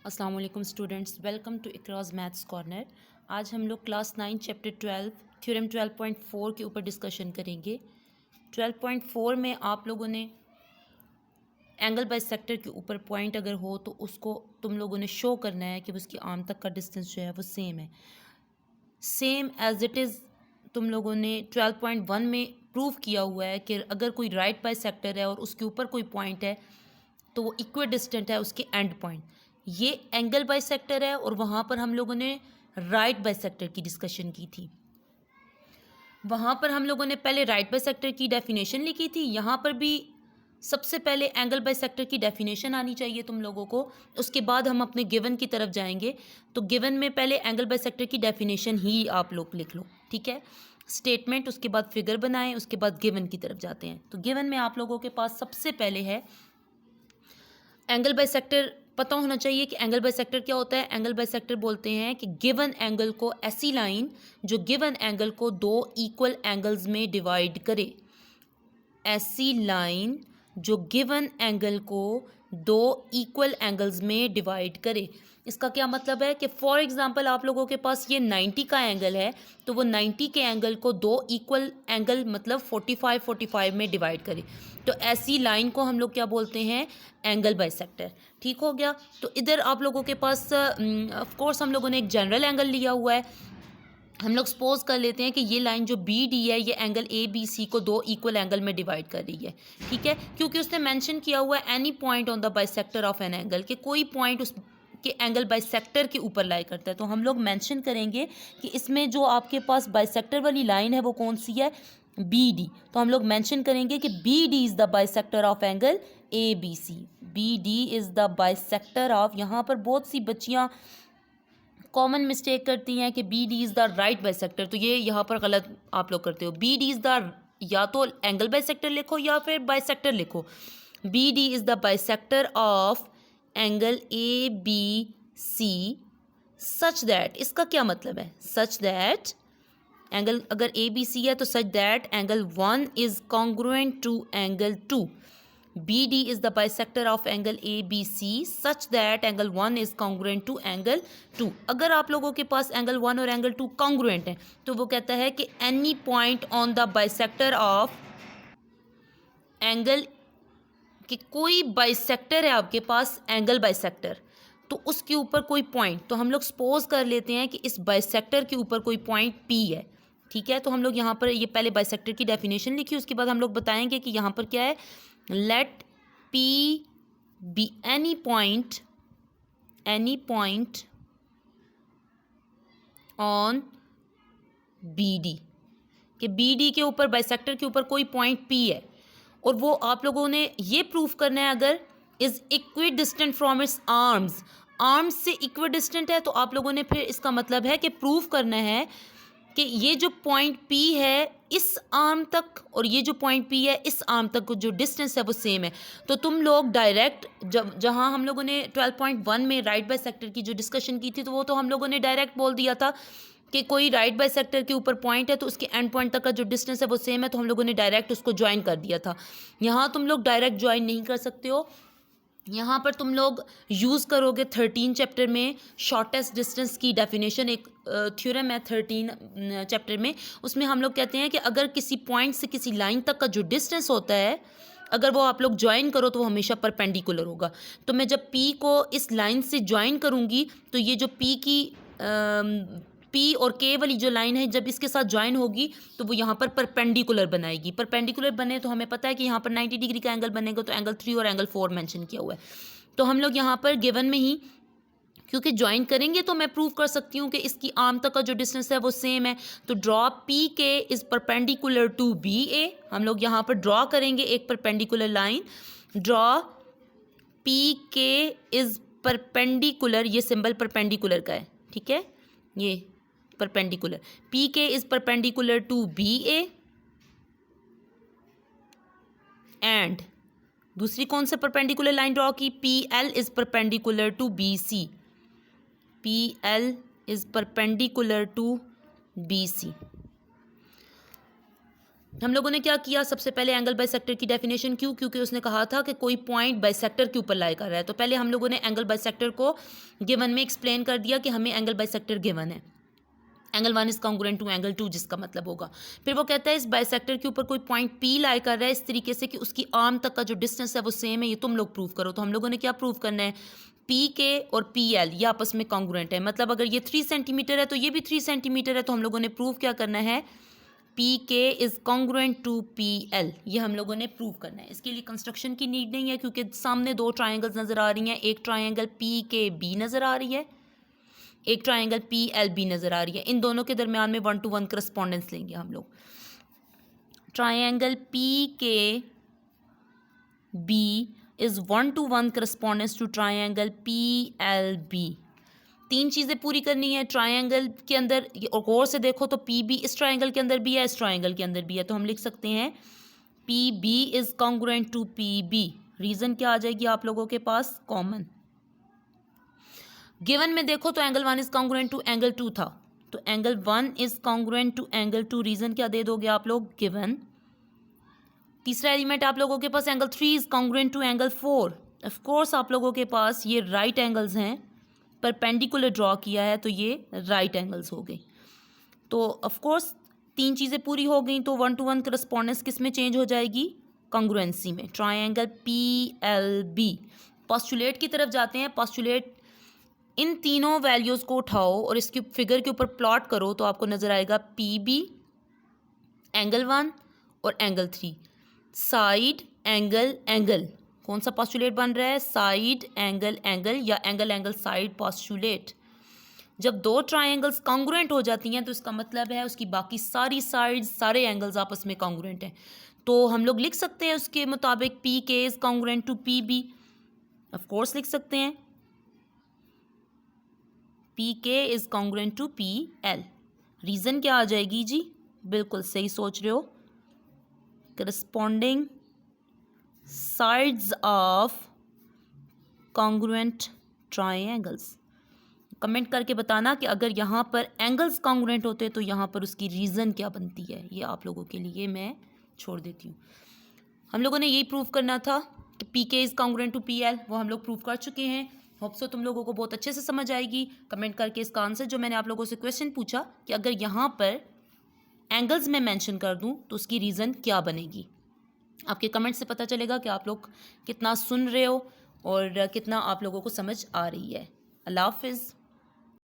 अस्सलाम वालेकुम students, welcome to Ikraj maths corner. आज हम लोग क्लास 9 चैप्टर 12 थ्योरम 12.4 के ऊपर डिस्कशन करेंगे। 12.4 में आप लोगों ने एंगल बाय सेक्टर के ऊपर पॉइंट अगर हो तो उसको तुम लोगों ने शो करना है कि उसकी आर्म तक का डिस्टेंस जो है वो सेम है, सेम एज इट इज़। तुम लोगों ने 12.1 में प्रूव किया हुआ है कि अगर कोई राइट बाय सेक्टर है और उसके ऊपर कोई पॉइंट है तो वो इक्वी डिस्टेंट है उसके एंड पॉइंट। ये एंगल बाइसेक्टर है और वहाँ पर हम लोगों ने राइट बाइसेक्टर की डिस्कशन की थी। वहाँ पर हम लोगों ने पहले राइट बाइसेक्टर की डेफिनेशन लिखी थी। यहाँ पर भी सबसे पहले एंगल बाइसेक्टर की डेफिनेशन आनी चाहिए तुम लोगों को, उसके बाद हम अपने गिवन की तरफ जाएंगे। तो गिवन में पहले एंगल बाइसेक्टर की डेफिनेशन ही आप लोग लिख लो, ठीक है। स्टेटमेंट, उसके बाद फिगर बनाएं, उसके बाद गिवन की तरफ जाते हैं। तो गिवन में आप लोगों के पास सबसे पहले है एंगल बाइसेक्टर। पता होना चाहिए कि एंगल बाइसेक्टर क्या होता है। एंगल बाइसेक्टर बोलते हैं कि गिवन एंगल को, ऐसी लाइन जो गिवन एंगल को दो इक्वल एंगल्स में डिवाइड करे। ऐसी लाइन जो गिवन एंगल को दो इक्वल एंगल्स में डिवाइड करे। इसका क्या मतलब है कि फॉर एग्जांपल आप लोगों के पास ये 90 का एंगल है, तो वो 90 के एंगल को दो इक्वल एंगल मतलब 45 में डिवाइड करे। तो ऐसी लाइन को हम लोग क्या बोलते हैं, एंगल बाइसेक्टर। ठीक हो गया। तो इधर आप लोगों के पास ऑफ कोर्स हम लोगों ने एक जनरल एंगल लिया हुआ है। हम लोग सपोज कर लेते हैं कि ये लाइन जो बी डी है ये एंगल ए बी सी को दो इक्वल एंगल में डिवाइड कर रही है, ठीक है। क्योंकि उसने मेंशन किया हुआ है any point on the bisector of an angle, कि कोई पॉइंट उस के एंगल बाइसेक्टर के ऊपर लाई करता है। तो हम लोग मेंशन करेंगे कि इसमें जो आपके पास बाइसेक्टर वाली लाइन है वो कौन सी है, बी डी। तो हम लोग मेंशन करेंगे कि B D is the bisector of angle A B C. B D is the bisector of, यहाँ पर बहुत सी बच्चियाँ कॉमन मिस्टेक करती हैं कि B D is the right bisector. तो ये यहाँ पर गलत आप लोग करते हो। बी डी इज़ द, या तो एंगल बाइसेक्टर लिखो या फिर बाइसेक्टर लिखो। B D is the bisector of angle A B C such that, इसका क्या मतलब है, सच दैट एंगल अगर ए बी सी है तो such that angle 1 is congruent to angle 2। BD is the bisector of angle ABC such that angle 1 is congruent to angle 2। अगर आप लोगों के पास एंगल 1 और एंगल 2 कॉन्ग्रुएंट हैं तो वो कहता है कि any point on the bisector of angle, कि कोई बाइसेक्टर है आपके पास एंगल बाइसेक्टर, तो उसके ऊपर कोई पॉइंट, तो हम लोग सपोज कर लेते हैं कि इस बाइसेक्टर के ऊपर कोई पॉइंट P है, ठीक है। तो हम लोग यहाँ पर ये पहले बाइसेक्टर की डेफिनेशन लिखी, उसके बाद हम लोग बताएंगे कि यहाँ पर क्या है। Let P be any point on BD, कि BD के ऊपर बाइसेक्टर के ऊपर कोई पॉइंट P है और वो आप लोगों ने ये प्रूफ करना है अगर is equi distant from its arms, arms से इक्वी डिस्टेंट है तो आप लोगों ने फिर इसका मतलब है कि प्रूफ करना है कि ये जो पॉइंट P है इस आर्म तक और ये जो पॉइंट P है इस आर्म तक को जो डिस्टेंस है वो सेम है। तो तुम लोग डायरेक्ट जहाँ हम लोगों ने 12.1 में राइट बाइसेक्टर की जो डिस्कशन की थी तो वो तो हम लोगों ने डायरेक्ट बोल दिया था कि कोई राइट बाइसेक्टर के ऊपर पॉइंट है तो उसके एंड पॉइंट तक का जो डिस्टेंस है वो सेम है, तो हम लोगों ने डायरेक्ट उसको ज्वाइन कर दिया था। यहाँ तुम लोग डायरेक्ट ज्वाइन नहीं कर सकते हो। यहाँ पर तुम लोग यूज़ करोगे 13 चैप्टर में शॉर्टेस्ट डिस्टेंस की डेफिनेशन, एक थ्योरम है 13 चैप्टर में। उसमें हम लोग कहते हैं कि अगर किसी पॉइंट से किसी लाइन तक का जो डिस्टेंस होता है अगर वो आप लोग ज्वाइन करो तो वो हमेशा परपेंडिकुलर होगा। तो मैं जब P को इस लाइन से ज्वाइन करूँगी तो ये जो P की P और K वाली जो लाइन है जब इसके साथ ज्वाइन होगी तो वो यहाँ पर परपेंडिकुलर बनाएगी। परपेंडिकुलर बने तो हमें पता है कि यहाँ पर 90 डिग्री का एंगल बनेगा, तो एंगल 3 और एंगल 4 मेंशन किया हुआ है। तो हम लोग यहाँ पर गिवन में ही क्योंकि ज्वाइन करेंगे तो मैं प्रूव कर सकती हूँ कि इसकी आर्म तक का जो डिस्टेंस है वो सेम है। तो draw P K is perpendicular to B A, हम लोग यहाँ पर ड्रॉ करेंगे एक perpendicular line. Draw P K is perpendicular, ये सिंबल परपेंडिकुलर का है, ठीक है, ये perpendicular. P K is perpendicular to B A and दूसरी कौन से परपेंडिकुलर लाइन ड्रॉ की, P L is perpendicular to B C. PL is perpendicular to BC। हम लोगों ने क्या किया, सबसे पहले एंगल बाइसेक्टर की डेफिनेशन, क्योंकि उसने कहा था कि कोई पॉइंट बाइसेक्टर के ऊपर लाई कर रहा है, तो पहले हम लोगों ने एंगल बाइसेक्टर को गिवन में एक्सप्लेन कर दिया कि हमें एंगल बाइसेक्टर गिवन है, angle 1 is congruent to angle 2, जिसका मतलब होगा। फिर वो कहता है इस बाइसेक्टर के ऊपर कोई पॉइंट पी लाई कर रहा है इस तरीके से कि उसकी आर्म तक का जो डिस्टेंस है वो सेम है, ये तुम लोग प्रूव करो। तो हम लोगों ने क्या प्रूव करना है, पी के और पी एल ये आपस में कॉन्ग्रुएंट है, मतलब अगर ये 3 सेंटीमीटर है तो ये भी 3 सेंटीमीटर है, तो हम लोगों ने प्रूव क्या करना है, P K is congruent to P L, ये हम लोगों ने प्रूव करना है। इसके लिए कंस्ट्रक्शन की नीड नहीं है क्योंकि सामने 2 ट्राइंगल्स नज़र आ रही हैं, एक ट्राइंगल पी के बी नज़र आ रही है, एक ट्राइंगल पी एल बी नज़र आ रही है। इन दोनों के दरमियान में 1 to 1 करस्पॉन्डेंस लेंगे हम लोग। Triangle P K B is 1 to 1 correspondence to triangle P L B. 3 चीज़ें पूरी करनी है ट्राइंगल के अंदर, और गौर से देखो तो पी बी इस ट्राइंगल के अंदर भी है, इस ट्राइंगल के अंदर भी है, तो हम लिख सकते हैं P B is congruent to P B. Reason क्या आ जाएगी आप लोगों के पास, कॉमन। गिवन में देखो तो angle 1 is congruent to angle 2 था, तो angle 1 is congruent to angle 2, reason क्या दे दोगे आप लोग, गिवन। तीसरा एलिमेंट आप लोगों के पास angle 3 is congruent to angle 4। Of course आप लोगों के पास ये राइट एंगल्स हैं, परपेंडिकुलर ड्रॉ किया है तो ये राइट एंगल्स हो गए। तो ऑफ कोर्स 3 चीज़ें पूरी हो गई, तो 1 to 1 करस्पॉन्डेंस किस में चेंज हो जाएगी, कॉन्ग्रुएंसी में। Triangle P L B, postulate की तरफ जाते हैं। पोस्टुलेट, इन तीनों वैल्यूज़ को उठाओ और इसके फिगर के ऊपर प्लॉट करो तो आपको नज़र आएगा पी बी, एंगल 1 और एंगल 3, साइड एंगल एंगल। कौन सा पोस्टुलेट बन रहा है, साइड एंगल एंगल या एंगल एंगल साइड पोस्टुलेट। जब 2 ट्राइंगल्स कॉन्ग्रुएंट हो जाती हैं तो इसका मतलब है उसकी बाकी सारी साइड्स, सारे एंगल्स आपस में कॉन्ग्रुएंट हैं। तो हम लोग लिख सकते हैं उसके मुताबिक P K is congruent to P B, of course लिख सकते हैं P K is congruent to P L. Reason क्या आ जाएगी जी, बिल्कुल सही सोच रहे हो, corresponding sides of congruent triangles. Comment करके बताना कि अगर यहाँ पर एंगल्स कॉन्ग्रुएंट होते तो यहाँ पर उसकी रीज़न क्या बनती है, ये आप लोगों के लिए मैं छोड़ देती हूँ। हम लोगों ने यही प्रूव करना था कि P K is congruent to P L, वो हम लोग प्रूव कर चुके हैं। होप सो तुम लोगों को बहुत अच्छे से समझ आएगी। कमेंट करके इसका आंसर, जो मैंने आप लोगों से क्वेश्चन पूछा कि अगर यहाँ पर एंगल्स में मेंशन कर दूँ तो उसकी रीज़न क्या बनेगी, आपके कमेंट से पता चलेगा कि आप लोग कितना सुन रहे हो और कितना आप लोगों को समझ आ रही है। अल्लाह हाफिज़।